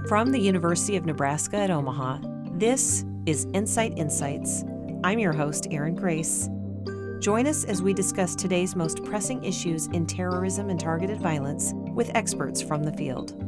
From the University of Nebraska at Omaha, this is NCITE Insights. I'm your host, Erin Grace. Join us as we discuss today's most pressing issues in terrorism and targeted violence with experts from the field.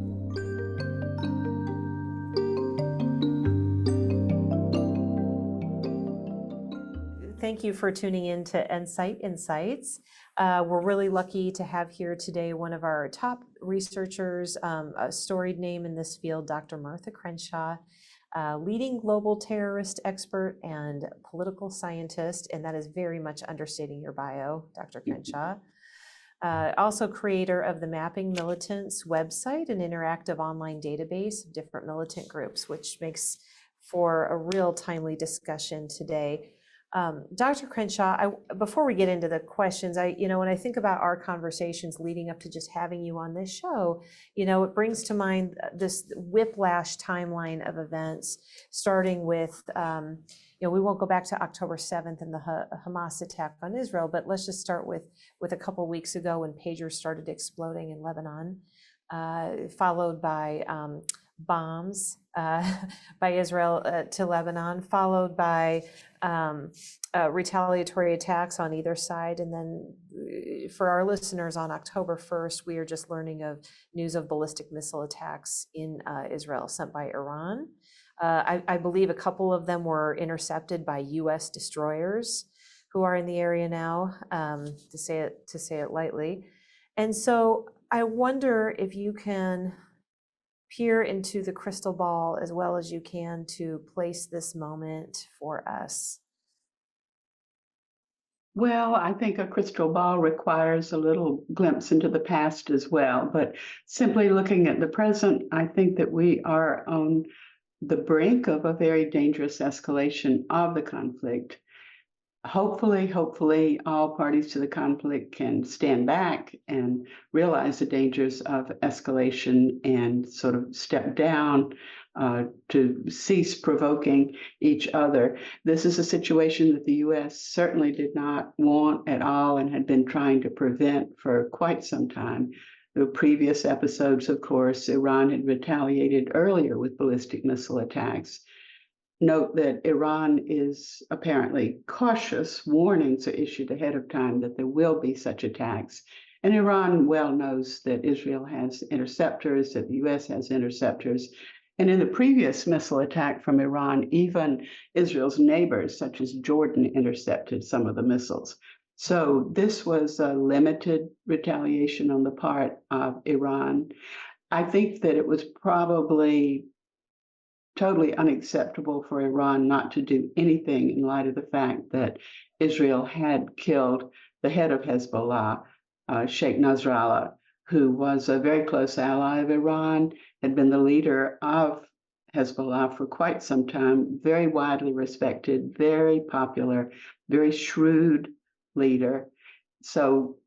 Thank you for tuning in to NCITE Insights. We're really lucky to have here today one of our top researchers, a storied name in this field, Dr. Martha Crenshaw, leading global terrorist expert and political scientist, and that is very much understating your bio, Dr. Crenshaw. Also creator of the Mapping Militants website, an interactive online database of different militant groups, which makes for a real timely discussion today. Dr. Crenshaw, before we get into the questions, when I think about our conversations leading up to just having you on this show, it brings to mind this whiplash timeline of events, starting with, we won't go back to October 7th and the Hamas attack on Israel, but let's just start with a couple of weeks ago when pagers started exploding in Lebanon, followed by bombs by Israel to Lebanon, followed by retaliatory attacks on either side. And then for our listeners, on October 1st, we are just learning of news of ballistic missile attacks in Israel sent by Iran. I believe a couple of them were intercepted by U.S. destroyers who are in the area now, to say it lightly. And so I wonder if you can peer into the crystal ball as well as you can to place this moment for us. Well, I think a crystal ball requires a little glimpse into the past as well, but simply looking at the present, I think that we are on the brink of a very dangerous escalation of the conflict. Hopefully, all parties to the conflict can stand back and realize the dangers of escalation and sort of step down to cease provoking each other. This is a situation that the U.S. certainly did not want at all and had been trying to prevent for quite some time. The previous episodes, of course, Iran had retaliated earlier with ballistic missile attacks. Note that Iran is apparently cautious. Warnings are issued ahead of time that there will be such attacks. And Iran well knows that Israel has interceptors, that the U.S. has interceptors. And in the previous missile attack from Iran, even Israel's neighbors, such as Jordan, intercepted some of the missiles. So this was a limited retaliation on the part of Iran. I think that it was probably totally unacceptable for Iran not to do anything in light of the fact that Israel had killed the head of Hezbollah, Sheikh Nasrallah, who was a very close ally of Iran, had been the leader of Hezbollah for quite some time, very widely respected, very popular, very shrewd leader. So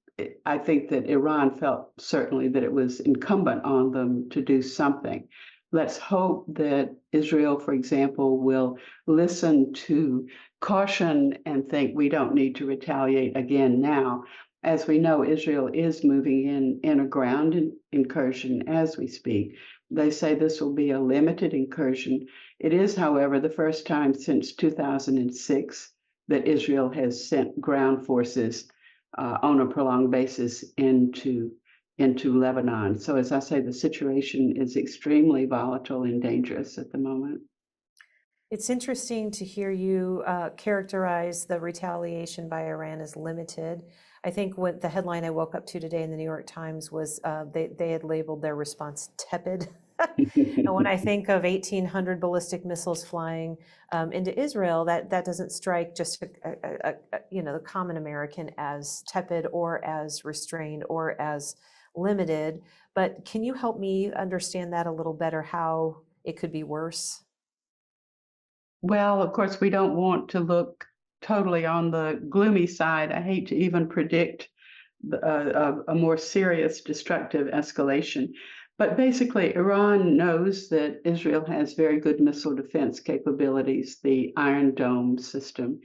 I think that Iran felt certainly that it was incumbent on them to do something. Let's hope that Israel, for example, will listen to caution and think we don't need to retaliate again now. As we know, Israel is moving in a ground incursion as we speak. They say this will be a limited incursion. It is, however, the first time since 2006 that Israel has sent ground forces on a prolonged basis into Lebanon. So as I say, the situation is extremely volatile and dangerous at the moment. It's interesting to hear you characterize the retaliation by Iran as limited. I think what the headline I woke up to today in the New York Times was they had labeled their response tepid. And when I think of 1,800 ballistic missiles flying into Israel, that doesn't strike just the common American as tepid or as restrained or as limited. But can you help me understand that a little better, how it could be worse? Well, of course, we don't want to look totally on the gloomy side. I hate to even predict a more serious destructive escalation. But basically, Iran knows that Israel has very good missile defense capabilities, the Iron Dome system.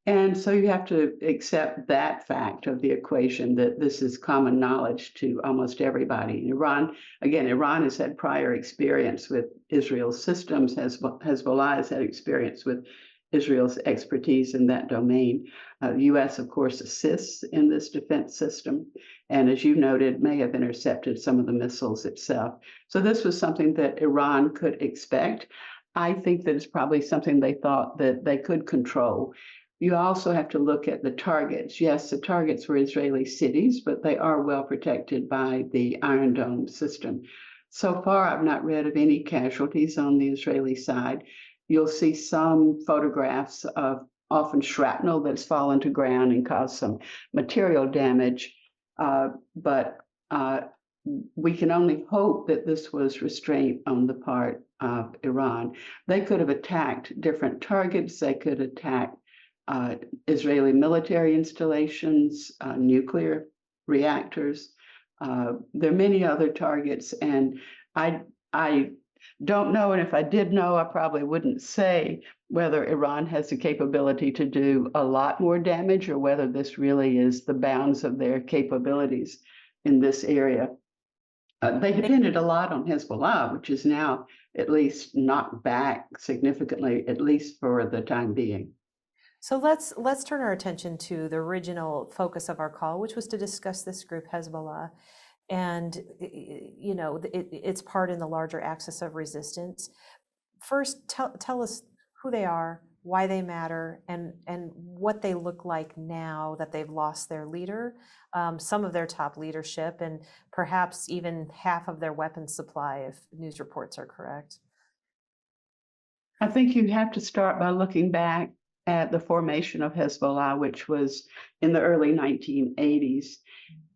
And so you have to accept that fact of the equation, that this is common knowledge to almost everybody. Iran, again, Iran has had prior experience with Israel's systems. Hezbollah has had experience with Israel's expertise in that domain. The U.S., of course, assists in this defense system, and as you noted, may have intercepted some of the missiles itself. So this was something that Iran could expect. I think that it's probably something they thought that they could control. You also have to look at the targets. Yes, the targets were Israeli cities, but they are well protected by the Iron Dome system. So far, I've not read of any casualties on the Israeli side. You'll see some photographs of often shrapnel that's fallen to ground and caused some material damage, but we can only hope that this was restraint on the part of Iran. They could have attacked different targets. They could attack Israeli military installations, nuclear reactors. There are many other targets, and I don't know, and if I did know, I probably wouldn't say whether Iran has the capability to do a lot more damage or whether this really is the bounds of their capabilities in this area. They depended a lot on Hezbollah, which is now at least knocked back significantly, at least for the time being. So let's turn our attention to the original focus of our call, which was to discuss this group, Hezbollah, and its part in the larger axis of resistance. First, tell us who they are, why they matter, and what they look like now that they've lost their leader, some of their top leadership, and perhaps even half of their weapons supply, if news reports are correct. I think you have to start by looking back at the formation of Hezbollah, which was in the early 1980s,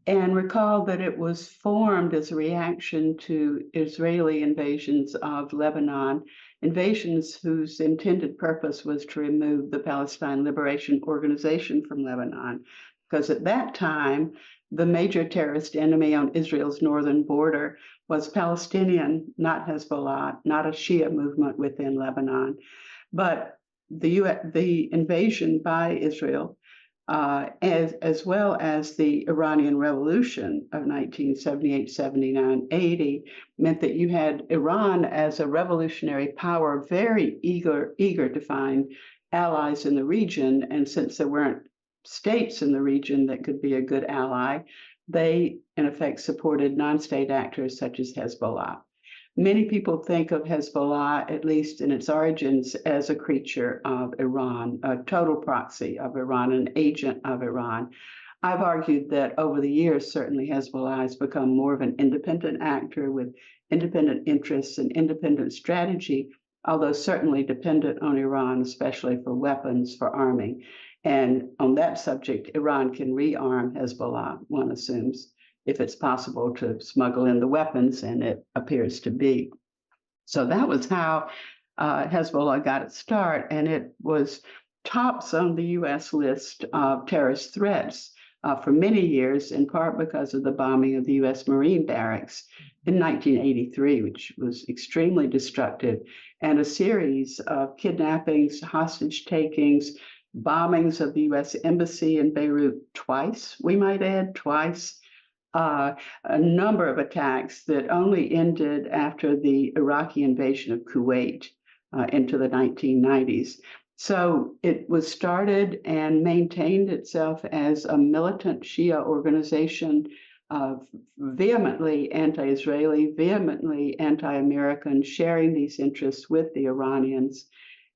and recall that it was formed as a reaction to Israeli invasions of Lebanon, invasions whose intended purpose was to remove the Palestine Liberation Organization from Lebanon, because at that time, the major terrorist enemy on Israel's northern border was Palestinian, not Hezbollah, not a Shia movement within Lebanon. But the invasion by Israel, as well as the Iranian Revolution of 1978, 79, 80, meant that you had Iran as a revolutionary power, very eager to find allies in the region. And since there weren't states in the region that could be a good ally, they, in effect, supported non-state actors such as Hezbollah. Many people think of Hezbollah, at least in its origins, as a creature of Iran, a total proxy of Iran, an agent of Iran. I've argued that over the years, certainly Hezbollah has become more of an independent actor with independent interests and independent strategy, although certainly dependent on Iran, especially for weapons, for arming. And on that subject, Iran can rearm Hezbollah, one assumes, if it's possible to smuggle in the weapons, and it appears to be. So that was how Hezbollah got its start, and it was tops on the U.S. list of terrorist threats for many years, in part because of the bombing of the U.S. Marine barracks in 1983, which was extremely destructive, and a series of kidnappings, hostage takings, bombings of the U.S. Embassy in Beirut twice, we might add, twice. A number of attacks that only ended after the Iraqi invasion of Kuwait into the 1990s. So it was started and maintained itself as a militant Shia organization, vehemently anti-Israeli, vehemently anti-American, sharing these interests with the Iranians,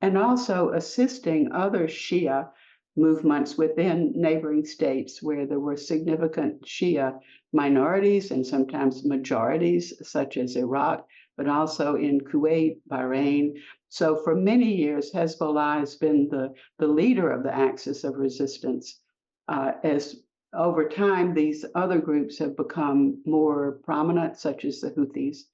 and also assisting other Shia movements within neighboring states where there were significant Shia minorities and sometimes majorities, such as Iraq, but also in Kuwait, Bahrain. So for many years, Hezbollah has been the leader of the axis of resistance. As over time, these other groups have become more prominent, such as the Houthis.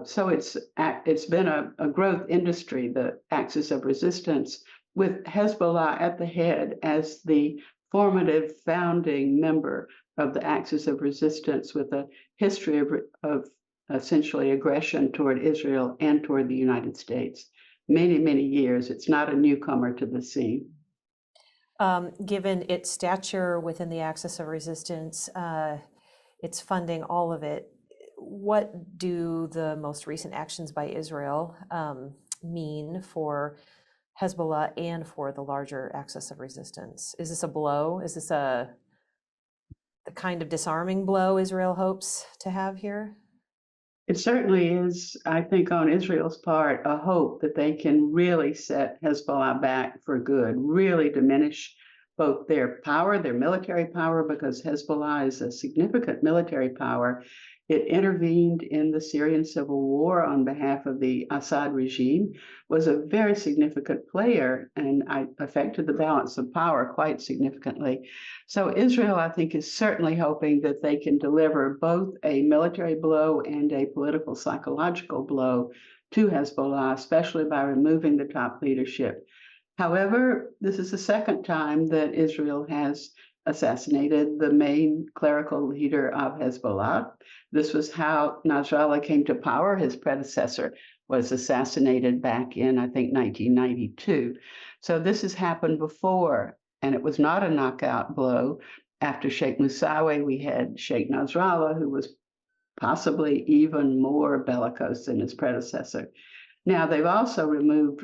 So it's been a growth industry, the axis of resistance, with Hezbollah at the head as the formative founding member of the axis of resistance, with a history of essentially aggression toward Israel and toward the United States. Many, many years. It's not a newcomer to the scene. Given its stature within the axis of resistance, its funding, all of it, what do the most recent actions by Israel mean for Hezbollah and for the larger axis of resistance? Is this a blow? Is this the kind of disarming blow Israel hopes to have here? It certainly is, I think, on Israel's part, a hope that they can really set Hezbollah back for good, really diminish both their power, their military power, because Hezbollah is a significant military power. It intervened in the Syrian civil war on behalf of the Assad regime, was a very significant player, and affected the balance of power quite significantly. So Israel, I think, is certainly hoping that they can deliver both a military blow and a political psychological blow to Hezbollah, especially by removing the top leadership. However, this is the second time that Israel has assassinated the main clerical leader of Hezbollah. This was how Nasrallah came to power. His predecessor was assassinated back in, I think, 1992. So this has happened before, and it was not a knockout blow. After Sheikh Moussawi, we had Sheikh Nasrallah, who was possibly even more bellicose than his predecessor. Now, they've also removed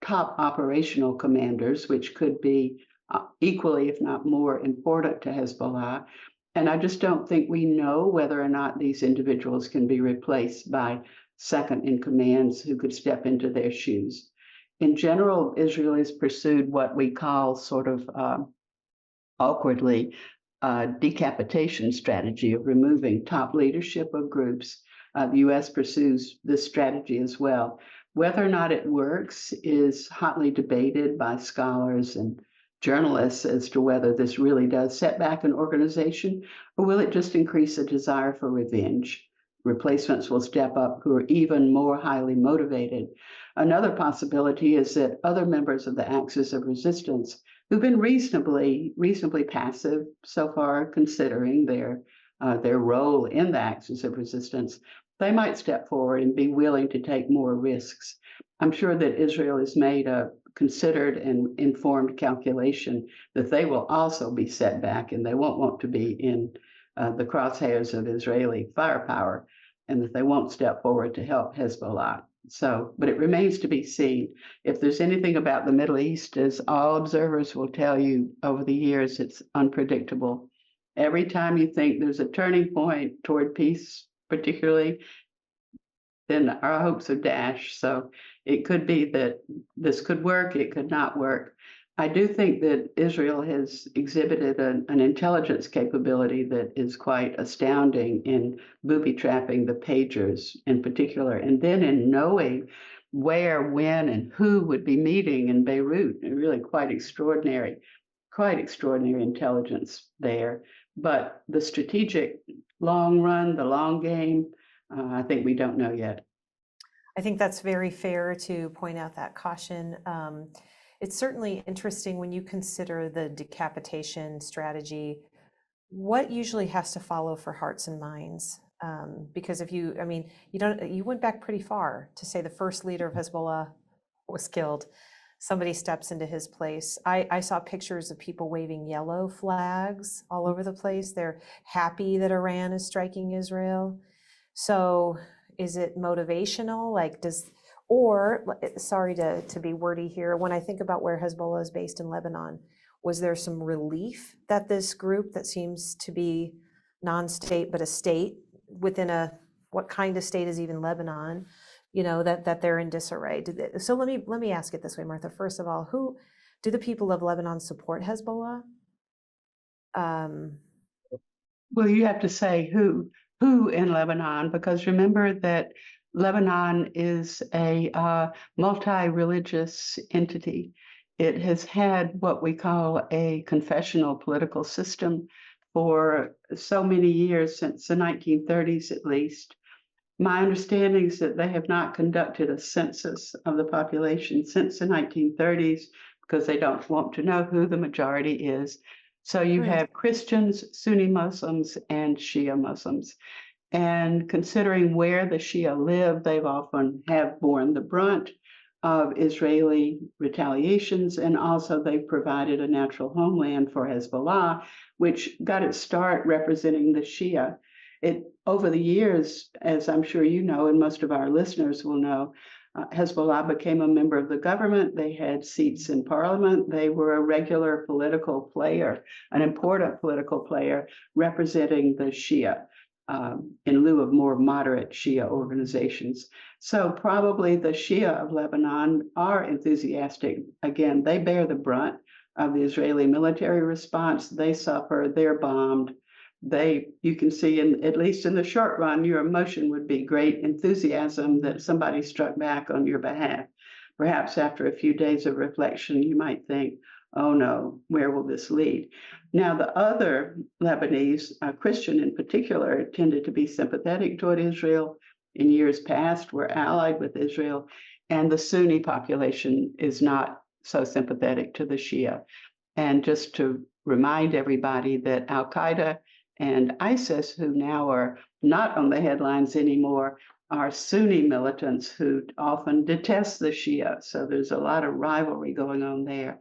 top operational commanders, which could be equally, if not more, important to Hezbollah. And I just don't think we know whether or not these individuals can be replaced by second in commands who could step into their shoes. In general, Israel has pursued what we call sort of awkwardly decapitation strategy of removing top leadership of groups. The U.S. pursues this strategy as well. Whether or not it works is hotly debated by scholars and journalists as to whether this really does set back an organization, or will it just increase a desire for revenge? Replacements will step up who are even more highly motivated. Another possibility is that other members of the axis of resistance who've been reasonably passive so far, considering their role in the axis of resistance, they might step forward and be willing to take more risks. I'm sure that Israel has made a considered and informed calculation that they will also be set back, and they won't want to be in the crosshairs of Israeli firepower, and that they won't step forward to help Hezbollah. So, but it remains to be seen. If there's anything about the Middle East, as all observers will tell you over the years, it's unpredictable. Every time you think there's a turning point toward peace, particularly, then our hopes are dashed. So it could be that this could work, it could not work. I do think that Israel has exhibited an intelligence capability that is quite astounding in booby-trapping the pagers in particular, and then in knowing where, when, and who would be meeting in Beirut. Really quite extraordinary intelligence there. But the strategic long run, the long game, I think we don't know yet. I think that's very fair to point out that caution. It's certainly interesting when you consider the decapitation strategy, what usually has to follow for hearts and minds. Because if you, I mean, you went back pretty far to say the first leader of Hezbollah was killed. Somebody steps into his place. I saw pictures of people waving yellow flags all over the place. They're happy that Iran is striking Israel. So is it motivational? Sorry to be wordy here, when I think about where Hezbollah is based in Lebanon, was there some relief that this group that seems to be non-state, but a state within what kind of state is even Lebanon, that they're in disarray? So let me ask it this way, Martha. First of all, who do the people of Lebanon support Hezbollah? Well, you have to say who in Lebanon, because remember that Lebanon is a multi-religious entity. It has had what we call a confessional political system for so many years, since the 1930s at least. My understanding is that they have not conducted a census of the population since the 1930s because they don't want to know who the majority is. So you have Christians, Sunni Muslims, and Shia Muslims. And considering where the Shia live, they've often have borne the brunt of Israeli retaliations, and also they've provided a natural homeland for Hezbollah, which got its start representing the Shia. Over the years, as I'm sure you know, and most of our listeners will know, Hezbollah became a member of the government. They had seats in parliament. They were a regular political player, an important political player representing the Shia in lieu of more moderate Shia organizations. So probably the Shia of Lebanon are enthusiastic. Again, they bear the brunt of the Israeli military response. They suffer, they're bombed. You can see, at least in the short run, your emotion would be great enthusiasm that somebody struck back on your behalf. Perhaps after a few days of reflection, you might think, oh no, where will this lead? Now, the other Lebanese, Christian in particular, tended to be sympathetic toward Israel. In years past, were allied with Israel, and the Sunni population is not so sympathetic to the Shia. And just to remind everybody that Al-Qaeda and ISIS, who now are not on the headlines anymore, are Sunni militants who often detest the Shia. So there's a lot of rivalry going on there.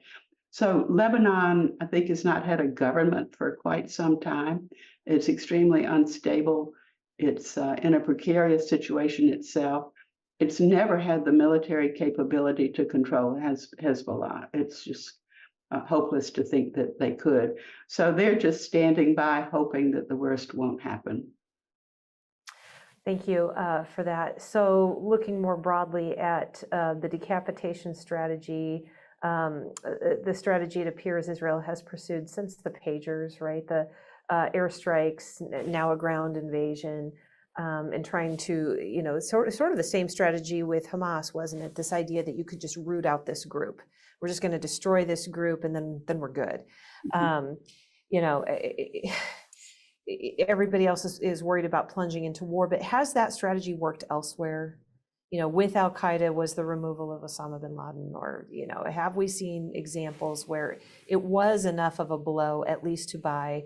So Lebanon, I think, has not had a government for quite some time. It's extremely unstable. It's in a precarious situation itself. It's never had the military capability to control Hezbollah. It's just hopeless to think that they could. So they're just standing by, hoping that the worst won't happen. Thank you for that. So looking more broadly at the decapitation strategy, the strategy it appears Israel has pursued since the pagers, right? The airstrikes, now a ground invasion, and trying to, sort of the same strategy with Hamas, wasn't it? This idea that you could just root out this group. We're just going to destroy this group, and then we're good. Everybody else is worried about plunging into war, but has that strategy worked elsewhere? With Al-Qaeda was the removal of Osama bin Laden, or, have we seen examples where it was enough of a blow, at least to buy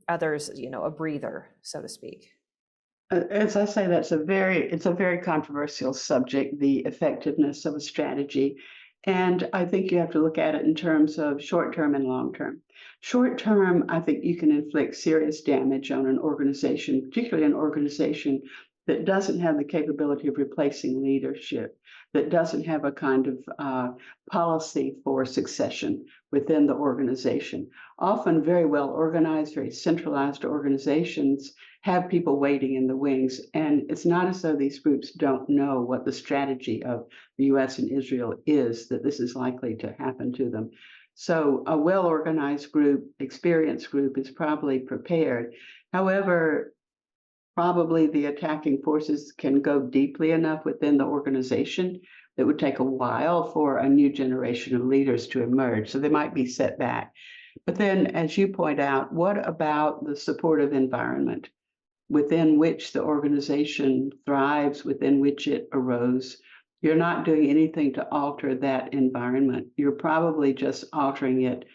others, a breather, so to speak? As I say, it's a very controversial subject, the effectiveness of a strategy. And I think you have to look at it in terms of short-term and long-term. Short-term, I think you can inflict serious damage on an organization, particularly an organization that doesn't have the capability of replacing leadership, that doesn't have a kind of policy for succession within the organization. Often very well organized, very centralized organizations have people waiting in the wings. And it's not as though these groups don't know what the strategy of the US and Israel is, that this is likely to happen to them. So a well-organized group, experienced group is probably prepared. However, probably the attacking forces can go deeply enough within the organization that it would take a while for a new generation of leaders to emerge. So they might be set back. But then, as you point out, what about the supportive environment within which the organization thrives, within which it arose? You're not doing anything to alter that environment. You're probably just altering it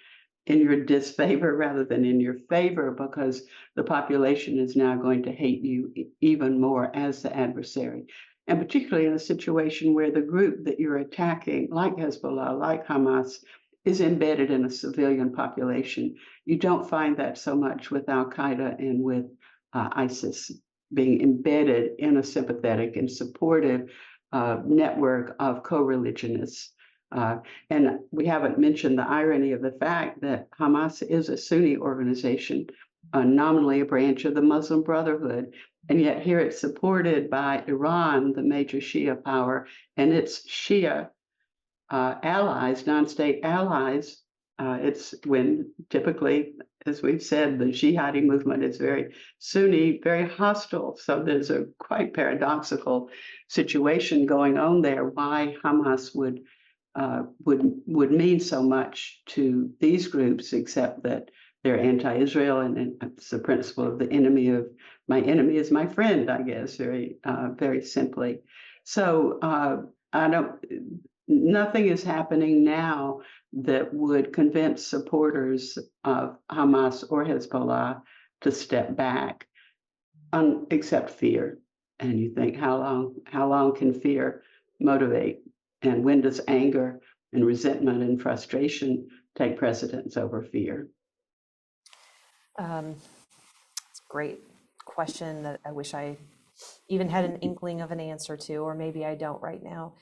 in your disfavor rather than in your favor, because the population is now going to hate you even more as the adversary. And particularly in a situation where the group that you're attacking, like Hezbollah, like Hamas, is embedded in a civilian population. You don't find that so much with Al-Qaeda and with ISIS being embedded in a sympathetic and supportive network of co-religionists. And we haven't mentioned the irony of the fact that Hamas is a Sunni organization, nominally a branch of the Muslim Brotherhood, and yet here it's supported by Iran, the major Shia power, and its Shia allies, non-state allies. It's when typically, as we've said, the jihadi movement is very Sunni, very hostile. So there's a quite paradoxical situation going on there, why Hamas would mean so much to these groups, except that they're anti-Israel, and it's the principle of my enemy is my friend, I guess, very simply. So nothing is happening now that would convince supporters of Hamas or Hezbollah to step back, except fear. And you think, how long can fear motivate And when does anger and resentment and frustration take precedence over fear? It's a great question that I wish I even had an inkling of an answer to, or maybe I don't right now.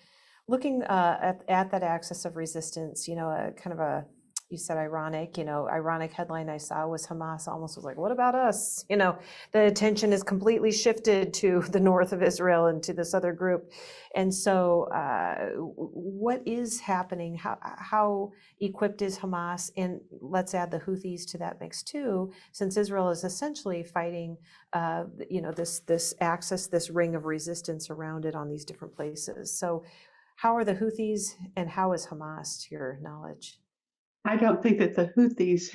Looking at that axis of resistance, kind of you said ironic, ironic headline I saw was Hamas almost was like, what about us? The attention is completely shifted to the north of Israel and to this other group. And so what is happening? How equipped is Hamas? And let's add the Houthis to that mix too, since Israel is essentially fighting, this axis, this ring of resistance around it on these different places. So how are the Houthis and how is Hamas, to your knowledge? I don't think that the Houthis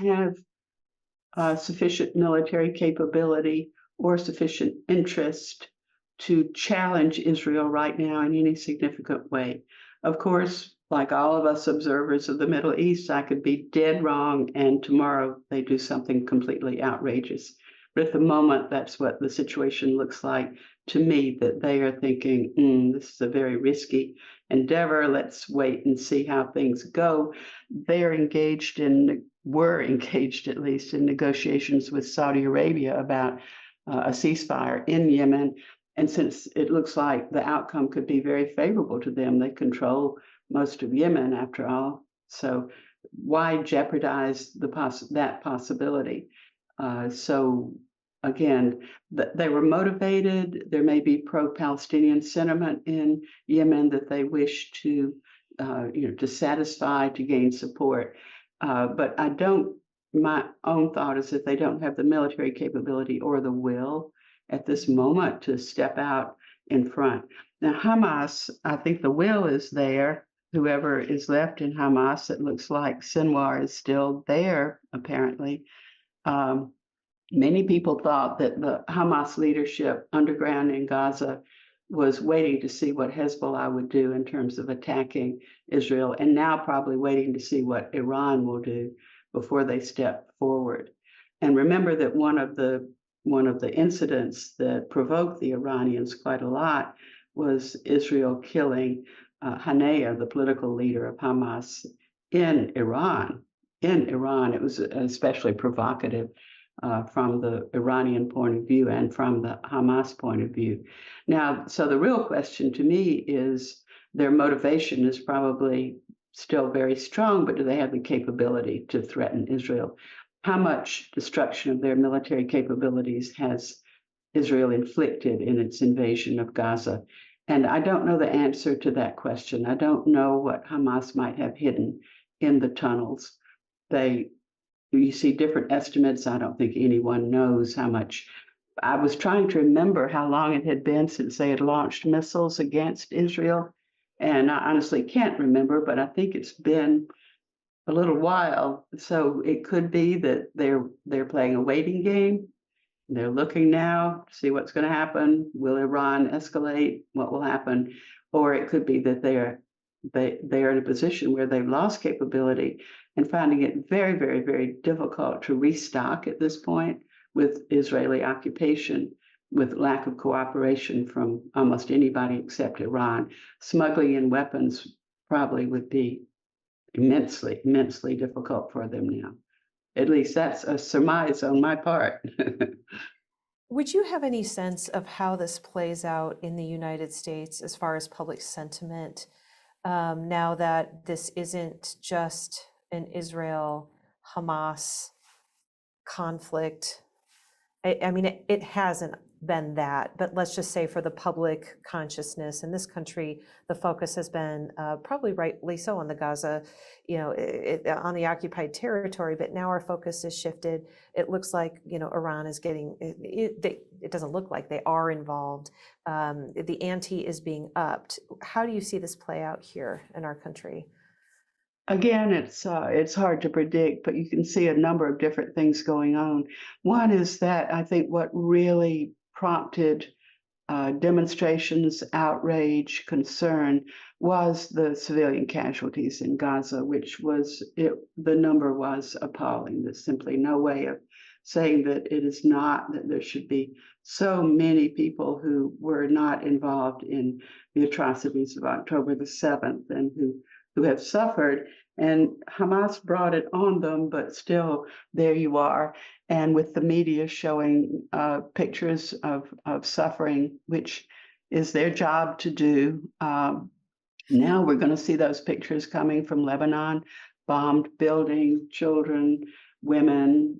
have sufficient military capability or sufficient interest to challenge Israel right now in any significant way. Of course, like all of us observers of the Middle East, I could be dead wrong, and tomorrow they do something completely outrageous. But at the moment, that's what the situation looks like to me, that they are thinking, this is a very risky endeavor. Let's wait and see how things go. Were engaged at least in negotiations with Saudi Arabia about a ceasefire in Yemen. And since it looks like the outcome could be very favorable to them, they control most of Yemen after all. So why jeopardize that possibility? So again, they were motivated. There may be pro-Palestinian sentiment in Yemen that they wish to, to satisfy, to gain support. But my own thought is that they don't have the military capability or the will at this moment to step out in front. Now, Hamas, I think the will is there. Whoever is left in Hamas, it looks like Sinwar is still there, apparently. Many people thought that the Hamas leadership underground in Gaza was waiting to see what Hezbollah would do in terms of attacking Israel, and now probably waiting to see what Iran will do before they step forward. And remember that one of the incidents that provoked the Iranians quite a lot was Israel killing Haniyeh, the political leader of Hamas, in Iran. It was especially provocative from the Iranian point of view and from the Hamas point of view. Now, so the real question to me is their motivation is probably still very strong, but do they have the capability to threaten Israel? How much destruction of their military capabilities has Israel inflicted in its invasion of Gaza? And I don't know the answer to that question. I don't know what Hamas might have hidden in the tunnels. You see different estimates. I don't think anyone knows how much. I was trying to remember how long it had been since they had launched missiles against Israel. And I honestly can't remember, but I think it's been a little while. So it could be that they're playing a waiting game. They're looking now to see what's going to happen. Will Iran escalate? What will happen? Or it could be that they are in a position where they've lost capability and finding it very, very, very difficult to restock at this point with Israeli occupation, with lack of cooperation from almost anybody except Iran. Smuggling in weapons probably would be immensely, immensely difficult for them now. At least that's a surmise on my part. Would you have any sense of how this plays out in the United States as far as public sentiment, now that this isn't just an Israel-Hamas conflict? I mean, it hasn't been that, but let's just say for the public consciousness in this country, the focus has been probably rightly so on the Gaza, on the occupied territory, but now our focus is shifted. It looks like, Iran is getting, it doesn't look like they are involved. The ante is being upped. How do you see this play out here in our country? Again, it's hard to predict, but you can see a number of different things going on. One is that I think what really prompted demonstrations, outrage, concern was the civilian casualties in Gaza, which was the number was appalling. There's simply no way of saying that it is not, that there should be so many people who were not involved in the atrocities of October the 7th and who have suffered. And Hamas brought it on them, but still, there you are. And with the media showing pictures of suffering, which is their job to do. Now we're going to see those pictures coming from Lebanon, bombed building, children, women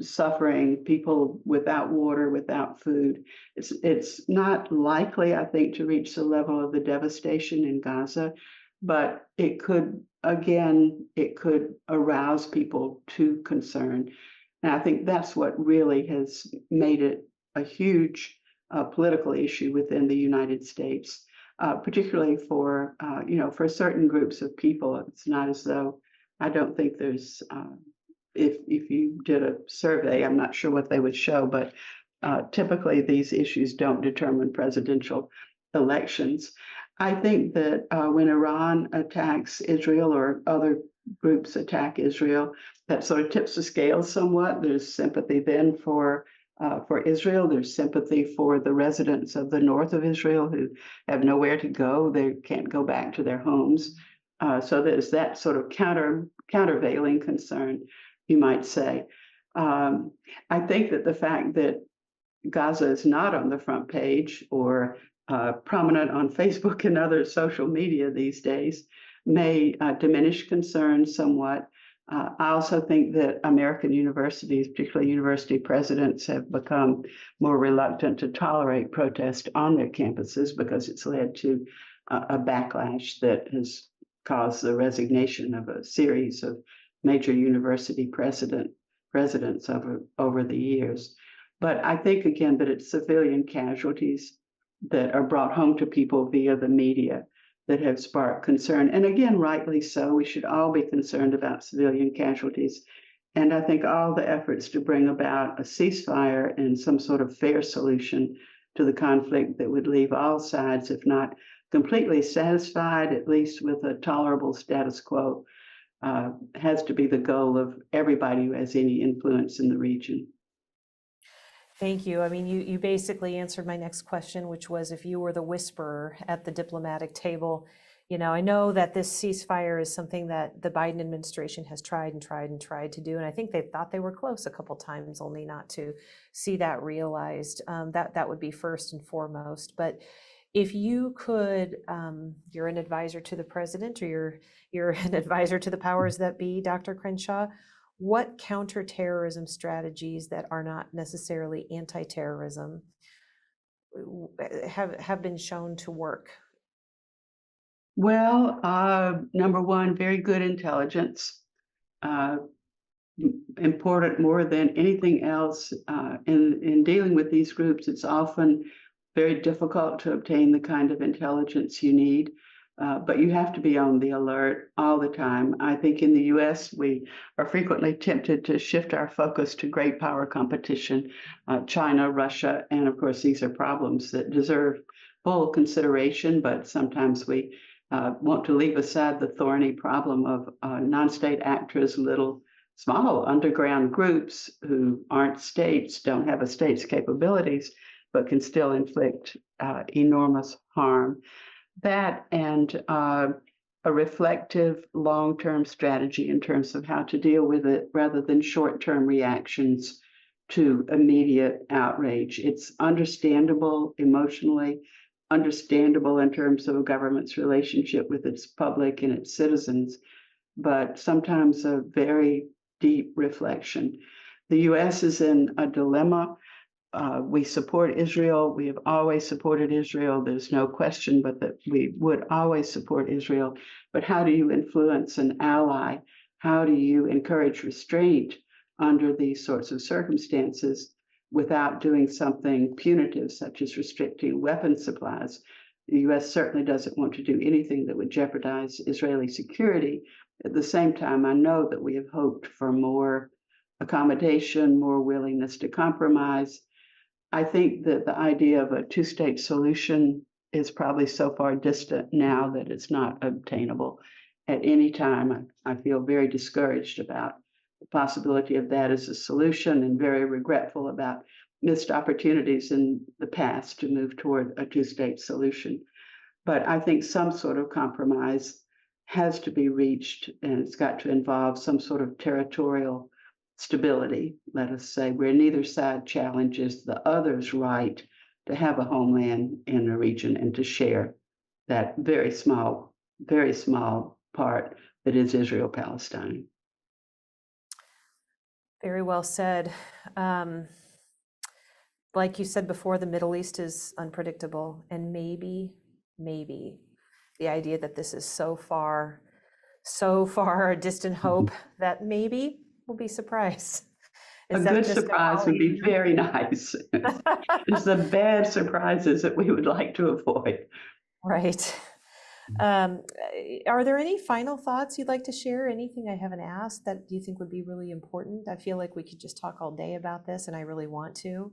suffering, people without water, without food. It's not likely, I think, to reach the level of the devastation in Gaza, but it could, again, it could arouse people to concern. And I think that's what really has made it a huge political issue within the United States, particularly for for certain groups of people. It's not as though, I don't think there's if you did a survey, I'm not sure what they would show, but typically these issues don't determine presidential elections. I think that when Iran attacks Israel or other groups attack Israel, that sort of tips the scale somewhat. There's sympathy then for Israel. There's sympathy for the residents of the north of Israel who have nowhere to go. They can't go back to their homes. So there's that sort of countervailing concern, you might say. I think that the fact that Gaza is not on the front page or prominent on Facebook and other social media these days may diminish concerns somewhat. I also think that American universities, particularly university presidents, have become more reluctant to tolerate protest on their campuses because it's led to a backlash that has caused the resignation of a series of major university presidents over the years. But I think, again, that it's civilian casualties that are brought home to people via the media that have sparked concern. And again, rightly so, we should all be concerned about civilian casualties. And I think all the efforts to bring about a ceasefire and some sort of fair solution to the conflict that would leave all sides, if not completely satisfied, at least with a tolerable status quo, has to be the goal of everybody who has any influence in the region. Thank you. I mean, you basically answered my next question, which was if you were the whisperer at the diplomatic table. I know that this ceasefire is something that the Biden administration has tried to do. And I think they thought they were close a couple times, only not to see that realized. That would be first and foremost. But if you could, you're an advisor to the president, or you're an advisor to the powers that be, Dr. Crenshaw, what counterterrorism strategies that are not necessarily anti-terrorism have been shown to work? Well, number one, very good intelligence. Important more than anything else in dealing with these groups. It's often very difficult to obtain the kind of intelligence you need. But you have to be on the alert all the time. I think in the US, we are frequently tempted to shift our focus to great power competition, China, Russia, and of course, these are problems that deserve full consideration, but sometimes we want to leave aside the thorny problem of non-state actors, little, small underground groups who aren't states, don't have a state's capabilities, but can still inflict enormous harm. That and a reflective long-term strategy in terms of how to deal with it rather than short-term reactions to immediate outrage. It's understandable emotionally, understandable in terms of a government's relationship with its public and its citizens, but sometimes a very deep reflection. The US is in a dilemma. We support Israel. We have always supported Israel. There's no question but that we would always support Israel. But how do you influence an ally? How do you encourage restraint under these sorts of circumstances without doing something punitive, such as restricting weapon supplies? The US certainly doesn't want to do anything that would jeopardize Israeli security. At the same time, I know that we have hoped for more accommodation, more willingness to compromise. I think that the idea of a two-state solution is probably so far distant now that it's not obtainable at any time. I feel very discouraged about the possibility of that as a solution and very regretful about missed opportunities in the past to move toward a two-state solution. But I think some sort of compromise has to be reached, and it's got to involve some sort of territorial stability, let us say, where neither side challenges the other's right to have a homeland in a region and to share that very small part that is Israel-Palestine. Very well said. Like you said before, the Middle East is unpredictable, and maybe the idea that this is so far a distant hope that maybe we'll be surprised. A good surprise would be very nice. It's the bad surprises that we would like to avoid. Right. Are there any final thoughts you'd like to share? Anything I haven't asked that you think would be really important? I feel like we could just talk all day about this, and I really want to.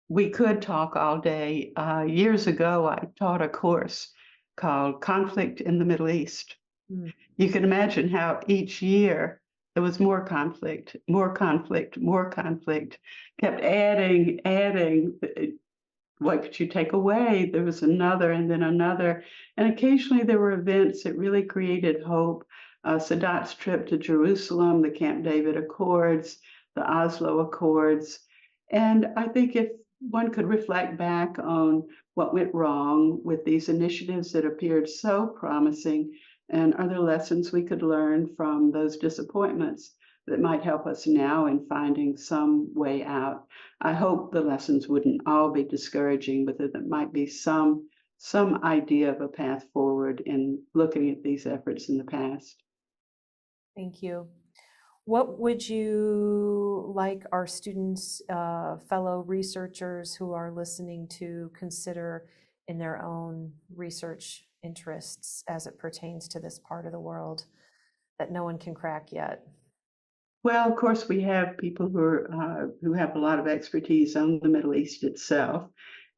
We could talk all day. Years ago, I taught a course called Conflict in the Middle East. Mm. You can imagine how each year there was more conflict, kept adding. What could you take away? There was another and then another. And occasionally there were events that really created hope. Sadat's trip to Jerusalem, the Camp David Accords, the Oslo Accords. And I think if one could reflect back on what went wrong with these initiatives that appeared so promising, and are there lessons we could learn from those disappointments that might help us now in finding some way out? I hope the lessons wouldn't all be discouraging, but that there might be some idea of a path forward in looking at these efforts in the past. Thank you. What would you like our students, fellow researchers who are listening to consider in their own research interests as it pertains to this part of the world that no one can crack yet? Well, of course, we have people who have a lot of expertise on the Middle East itself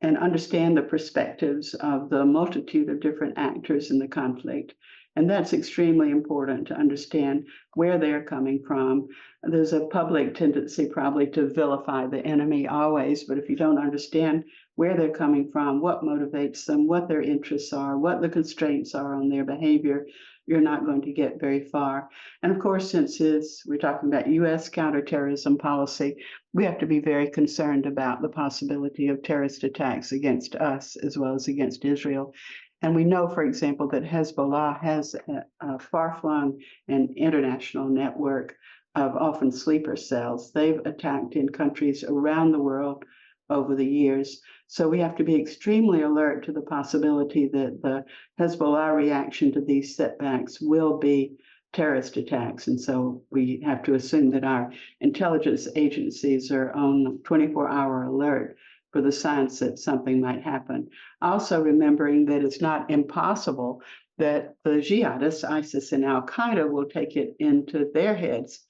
and understand the perspectives of the multitude of different actors in the conflict. And that's extremely important to understand where they're coming from. There's a public tendency probably to vilify the enemy always, but if you don't understand where they're coming from, what motivates them, what their interests are, what the constraints are on their behavior, you're not going to get very far. And of course, since we're talking about U.S. counterterrorism policy, we have to be very concerned about the possibility of terrorist attacks against us as well as against Israel. And we know, for example, that Hezbollah has a far-flung and international network of often sleeper cells. They've attacked in countries around the world over the years. So we have to be extremely alert to the possibility that the Hezbollah reaction to these setbacks will be terrorist attacks. And so we have to assume that our intelligence agencies are on 24-hour alert for the signs that something might happen. Also remembering that it's not impossible that the jihadists, ISIS and Al-Qaeda, will take it into their heads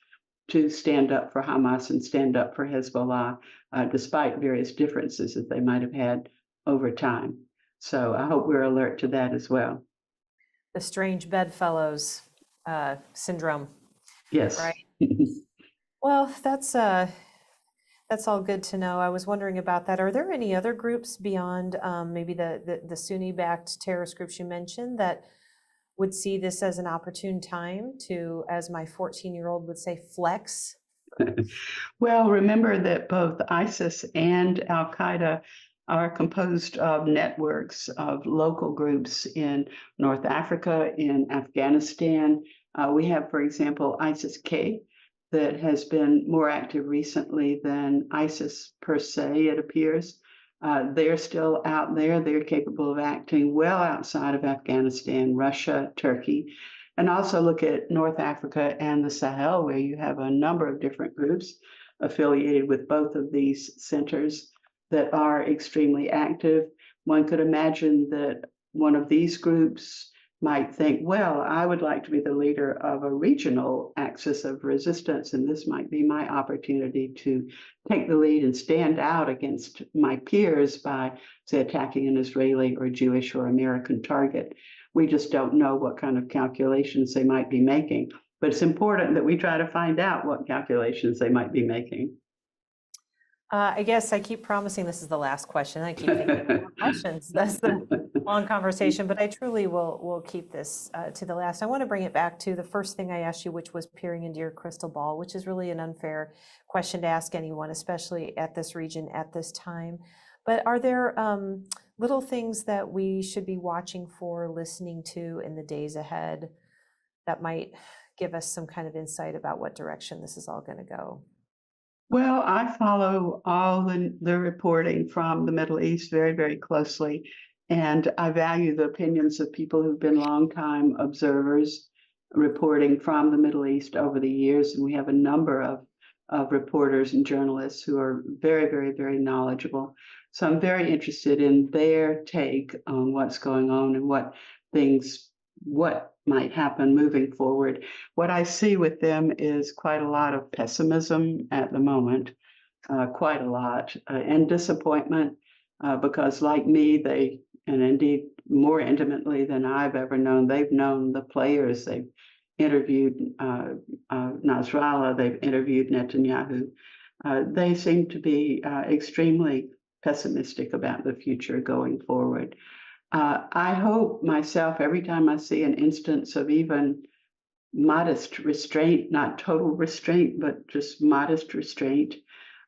to stand up for Hamas and stand up for Hezbollah, despite various differences that they might have had over time. So I hope we're alert to that as well. The strange bedfellows syndrome. Yes. Right. Well, that's all good to know. I was wondering about that. Are there any other groups beyond maybe the Sunni-backed terrorist groups you mentioned that would see this as an opportune time to, as my 14-year-old would say, flex? Well, remember that both ISIS and Al-Qaeda are composed of networks of local groups in North Africa, in Afghanistan. We have, for example, ISIS-K that has been more active recently than ISIS per se, it appears. They're still out there. They're capable of acting well outside of Afghanistan, Russia, Turkey, and also look at North Africa and the Sahel, where you have a number of different groups affiliated with both of these centers that are extremely active. One could imagine that one of these groups might think, well, I would like to be the leader of a regional axis of resistance, and this might be my opportunity to take the lead and stand out against my peers by, say, attacking an Israeli or Jewish or American target. We just don't know what kind of calculations they might be making, but it's important that we try to find out what calculations they might be making. I guess I keep promising this is the last question. I keep thinking of more questions. That's the long conversation, but I truly will keep this to the last. I want to bring it back to the first thing I asked you, which was peering into your crystal ball, which is really an unfair question to ask anyone, especially at this region at this time. But are there little things that we should be watching for, listening to in the days ahead that might give us some kind of insight about what direction this is all going to go? Well, I follow all the reporting from the Middle East very, very closely, and I value the opinions of people who've been longtime observers reporting from the Middle East over the years, and we have a number of reporters and journalists who are very, very, very knowledgeable. So I'm very interested in their take on what's going on and what might happen moving forward. What I see with them is quite a lot of pessimism at the moment, quite a lot, and disappointment, because like me, and indeed more intimately than I've ever known, they've known the players. They've interviewed Nasrallah, they've interviewed Netanyahu. They seem to be extremely pessimistic about the future going forward. I hope myself, every time I see an instance of even modest restraint, not total restraint, but just modest restraint,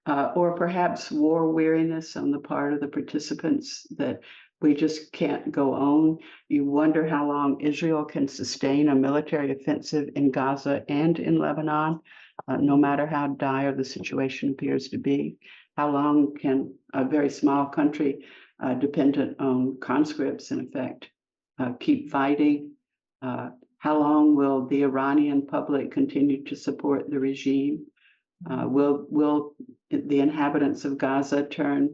or perhaps war weariness on the part of the participants, that we just can't go on. You wonder how long Israel can sustain a military offensive in Gaza and in Lebanon, no matter how dire the situation appears to be. How long can a very small country dependent on conscripts, in effect, keep fighting? How long will the Iranian public continue to support the regime? Will the inhabitants of Gaza turn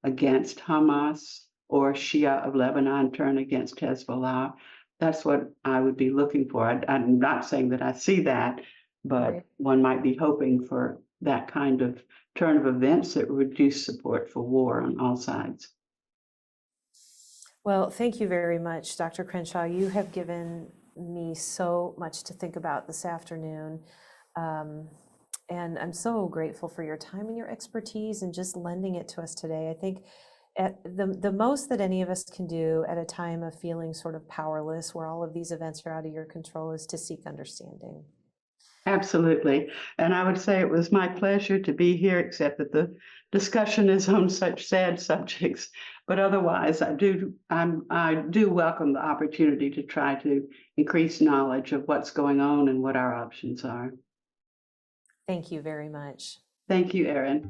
against Hamas, or Shia of Lebanon turn against Hezbollah? That's what I would be looking for. I'm not saying that I see that, but Right. one might be hoping for that kind of turn of events that reduce support for war on all sides. Well, thank you very much, Dr. Crenshaw. You have given me so much to think about this afternoon. And I'm so grateful for your time and your expertise and just lending it to us today. I think at the most that any of us can do at a time of feeling sort of powerless, where all of these events are out of your control, is to seek understanding. Absolutely. And I would say it was my pleasure to be here, except that the discussion is on such sad subjects. But otherwise, I do welcome the opportunity to try to increase knowledge of what's going on and what our options are. Thank you very much. Thank you, Erin.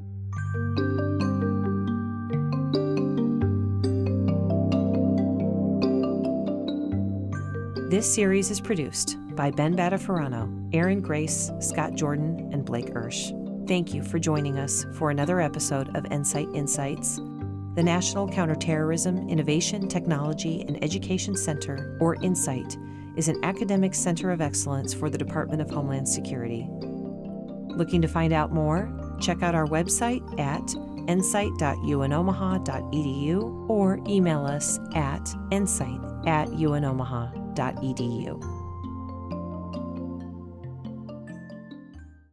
This series is produced by Ben Badafarano, Erin Grace, Scott Jordan, and Blake Ersch. Thank you for joining us for another episode of NCITE Insights. The National Counterterrorism, Innovation, Technology, and Education Center, or NCITE, is an academic center of excellence for the Department of Homeland Security. Looking to find out more? Check out our website at ncite.unomaha.edu or email us at ncite@unomaha.edu.